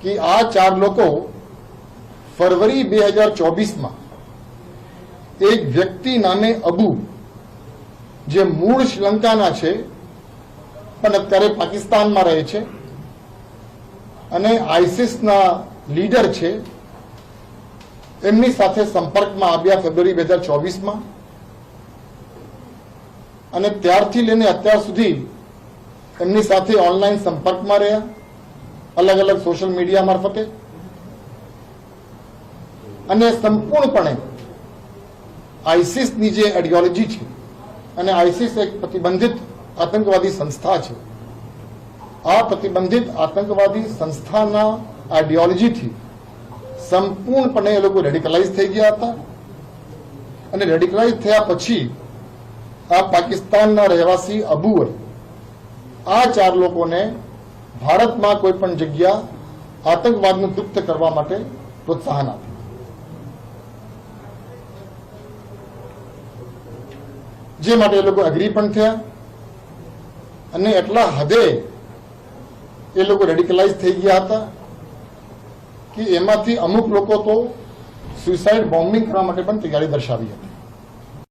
કે આ 4 લોકો ફરવરી 2024 એક વ્યક્તિ નામે અબુ, જે મૂળ શ્રીલંકાના છે પણ અત્યારે પાકિસ્તાનમાં રહે છે અને આઈસિસના લીડર છે, એમની સાથે સંપર્કમાં આવ્યા ફેબ્રુઆરી 2024 અને ત્યારથી લઈને અત્યાર સુધી એમની સાથે ઓનલાઈન સંપર્કમાં રહ્યા, અલગ અલગ સોશિયલ મીડિયા મારફતે, અને સંપૂર્ણપણે આઈસિસની જે આઈડિયોલોજી છે, અને આઈસિસ એક પ્રતિબંધિત આતંકવાદી સંસ્થા છે, આ પ્રતિબંધિત આતંકવાદી સંસ્થાના આઈડિયોલોજીથી સંપૂર્ણપણે એ લોકો રેડિકલાઇઝ થઈ ગયા હતા. અને રેડિકલાઇઝ થયા પછી આ પાકિસ્તાનના રહેવાસી અબુએ આ 4 લોકોને ભારતમાં કોઈ પણ જગ્યા આતંકવાદનું કૃત્ય કરવા માટે પ્રોત્સાહન આપ્યું. જે માટે એ લોકો એગ્રી પણ થયા અને એટલા હદે એ લોકો રેડિકલાઇઝ થઈ ગયા હતા કે એમાંથી અમુક લોકો તો સુસાઇડ બોમ્બિંગ કરવા માટે પણ તૈયારી દર્શાવી હતી.